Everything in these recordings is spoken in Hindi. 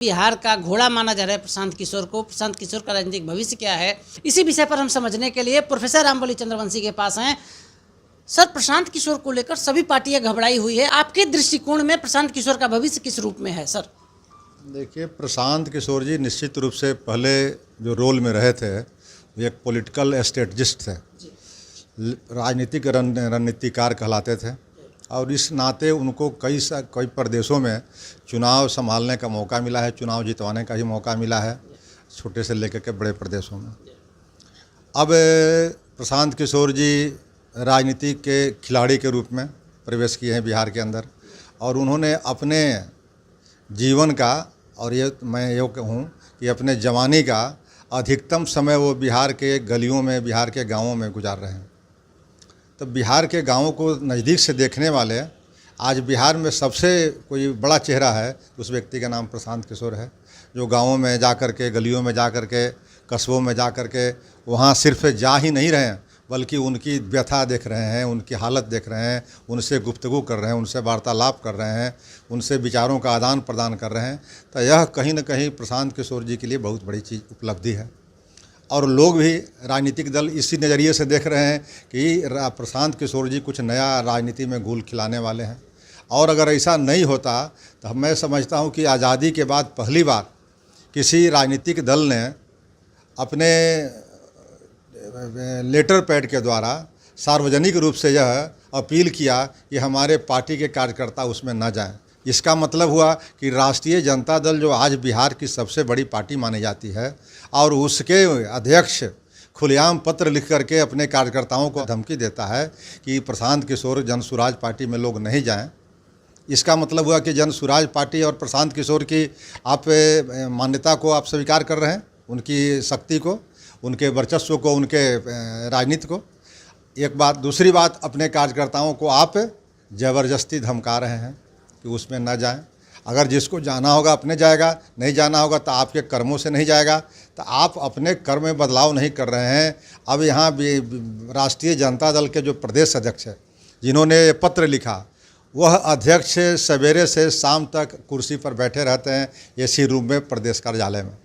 बिहार का घोड़ा माना जा रहा है प्रशांत किशोर को। प्रशांत किशोर का राजनीतिक भविष्य क्या है, इसी विषय पर हम समझने के लिए प्रोफेसर रामबली चंद्रवंशी के पास हैं। सर, प्रशांत किशोर को लेकर सभी पार्टियां घबराई हुई है। आपके दृष्टिकोण में प्रशांत किशोर का भविष्य किस रूप में है सर? देखिए, प्रशांत किशोर जी निश्चित रूप से पहले जो रोल में रहे थे वो एक पॉलिटिकल स्ट्रेटजिस्ट थे, राजनीतिक रणनीतिकार कहलाते थे और इस नाते उनको कई प्रदेशों में चुनाव संभालने का मौका मिला है, चुनाव जितवाने का ही मौका मिला है, छोटे से लेकर के बड़े प्रदेशों में। अब प्रशांत किशोर जी राजनीति के खिलाड़ी के रूप में प्रवेश किए हैं बिहार के अंदर और उन्होंने अपने जीवन का, और ये मैं ये कहूँ कि अपने जवानी का अधिकतम समय वो बिहार के गलियों में, बिहार के गांवों में गुजार रहे हैं। तो बिहार के गांवों को नज़दीक से देखने वाले, आज बिहार में सबसे कोई बड़ा चेहरा है उस व्यक्ति का नाम प्रशांत किशोर है, जो गांवों में जा कर के, गलियों में जा कर के, कस्बों में जा कर के वहाँ सिर्फ जा ही नहीं रहे हैं बल्कि उनकी व्यथा देख रहे हैं, उनकी हालत देख रहे हैं, उनसे गुफ्तगू कर रहे हैं, उनसे वार्तालाप कर रहे हैं, उनसे विचारों का आदान प्रदान कर रहे हैं। तो यह कहीं न कहीं प्रशांत किशोर जी के लिए बहुत बड़ी चीज़, उपलब्धि है। और लोग भी, राजनीतिक दल इसी नज़रिए से देख रहे हैं कि प्रशांत किशोर जी कुछ नया राजनीति में घूल खिलाने वाले हैं। और अगर ऐसा नहीं होता तो मैं समझता हूँ कि आज़ादी के बाद पहली बार किसी राजनीतिक दल ने अपने लेटर पैड के द्वारा सार्वजनिक रूप से यह अपील किया कि हमारे पार्टी के कार्यकर्ता उसमें न जाएं। इसका मतलब हुआ कि राष्ट्रीय जनता दल, जो आज बिहार की सबसे बड़ी पार्टी मानी जाती है, और उसके अध्यक्ष खुलेआम पत्र लिख करके अपने कार्यकर्ताओं को धमकी देता है कि प्रशांत किशोर जनसुराज पार्टी में लोग नहीं जाएं। इसका मतलब हुआ कि जनसुराज पार्टी और प्रशांत किशोर की आप मान्यता को आप स्वीकार कर रहे हैं, उनकी शक्ति को, उनके वर्चस्व को, उनके राजनीति को। एक बात। दूसरी बात, अपने कार्यकर्ताओं को आप ज़बरदस्ती धमका रहे हैं कि उसमें न जाएं। अगर जिसको जाना होगा अपने जाएगा, नहीं जाना होगा तो आपके कर्मों से नहीं जाएगा। तो आप अपने कर्म में बदलाव नहीं कर रहे हैं। अब यहाँ राष्ट्रीय जनता दल के जो प्रदेश अध्यक्ष है, जिन्होंने पत्र लिखा, वह अध्यक्ष सवेरे से शाम तक कुर्सी पर बैठे रहते हैं एसी रूम में प्रदेश कार्यालय में।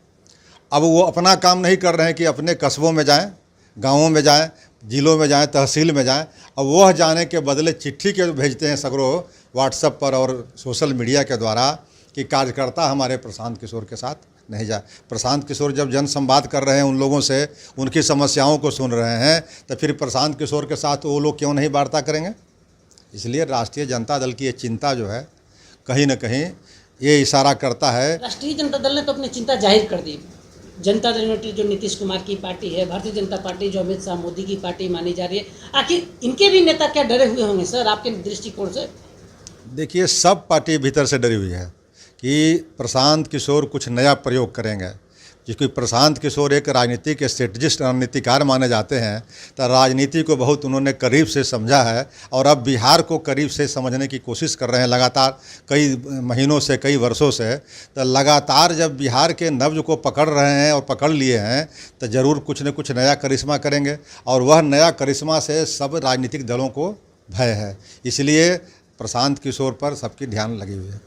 अब वो अपना काम नहीं कर रहे हैं कि अपने कस्बों में जाएं, गांवों में जाएं, जिलों में जाएं, तहसील में जाएं। अब वह जाने के बदले चिट्ठी के भेजते हैं सगरों व्हाट्सएप पर और सोशल मीडिया के द्वारा कि कार्यकर्ता हमारे प्रशांत किशोर के साथ नहीं जाए। प्रशांत किशोर जब जनसंवाद कर रहे हैं, उन लोगों से उनकी समस्याओं को सुन रहे हैं, तो फिर प्रशांत किशोर के साथ वो लोग क्यों नहीं वार्ता करेंगे? इसलिए राष्ट्रीय जनता दल की ये चिंता जो है, कहीं न कहीं ये इशारा करता है। राष्ट्रीय जनता दल ने तो अपनी चिंता जाहिर कर दी। जनता दल यूनाइटेड जो नीतीश कुमार की पार्टी है, भारतीय जनता पार्टी जो अमित शाह मोदी की पार्टी मानी जा रही है, आखिर इनके भी नेता क्या डरे हुए होंगे सर आपके दृष्टिकोण से? देखिए, सब पार्टी भीतर से डरी हुई है कि प्रशांत किशोर कुछ नया प्रयोग करेंगे। क्योंकि प्रशांत किशोर एक राजनीतिक स्ट्रेटजिस्ट, रणनीतिकार माने जाते हैं, तो राजनीति को बहुत उन्होंने करीब से समझा है और अब बिहार को करीब से समझने की कोशिश कर रहे हैं लगातार, कई महीनों से, कई वर्षों से। तो लगातार जब बिहार के नब्ज को पकड़ रहे हैं और पकड़ लिए हैं, तो ज़रूर कुछ न कुछ नया करिश्मा करेंगे और वह नया करिश्मा से सब राजनीतिक दलों को भय है। इसलिए प्रशांत किशोर पर सबकी ध्यान लगी हुई है।